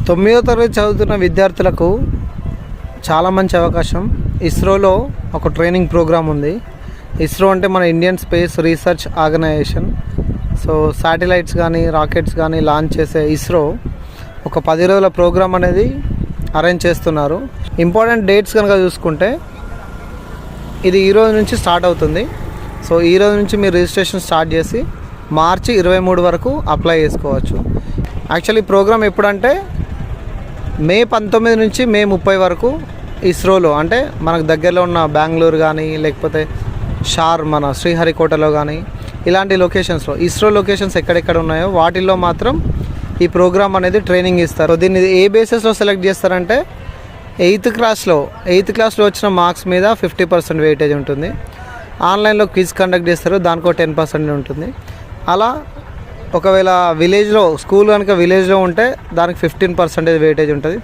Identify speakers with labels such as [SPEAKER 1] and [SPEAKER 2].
[SPEAKER 1] 9వ తరగతి చదువుతున్న విద్యార్థులకు చాలా మంచి అవకాశం. ఇస్రోలో ఒక ట్రైనింగ్ ప్రోగ్రామ్ ఉంది. ఇస్రో అంటే మన Indian Space Research Organisation. So satellites కానీ రాకెట్స్ కానీ లాంచ్ చేసే ఇస్రో ఒక 10 రోజుల ప్రోగ్రామ్ అనేది అరేంజ్ చేస్తున్నారు. ఇంపార్టెంట్ డేట్స్ కనుక చూసుకుంటే ఇది ఈ రోజు నుంచి స్టార్ట్ అవుతుంది. సో ఈ రోజు నుంచి మీరు రిజిస్ట్రేషన్ స్టార్ట్ చేసి మార్చి 23 వరకు అప్లై చేసుకోవచ్చు. యాక్చువల్లీ ప్రోగ్రామ్ ఎప్పుడంటే మే 19 నుంచి మే 30 వరకు ఇస్రోలో, అంటే మనకు దగ్గరలో ఉన్న బెంగళూరు కానీ లేకపోతే మన శ్రీహరికోటలో కానీ ఇలాంటి లొకేషన్స్లో ఇస్రో లొకేషన్స్ ఎక్కడెక్కడ ఉన్నాయో వాటిల్లో మాత్రం ఈ ప్రోగ్రామ్ అనేది ట్రైనింగ్ ఇస్తారు. దీన్ని ఏ బేసిస్లో సెలెక్ట్ చేస్తారంటే 8th క్లాస్లో వచ్చిన మార్క్స్ మీద 50% వెయిటేజ్ ఉంటుంది. ఆన్లైన్లో క్విజ్ కండక్ట్ చేస్తారు, దానికో 10% ఉంటుంది. అలా ఒకవేళ విలేజ్లో స్కూల్ కనుక విలేజ్లో ఉంటే దానికి 15% వెయిటేజ్ ఉంటుంది.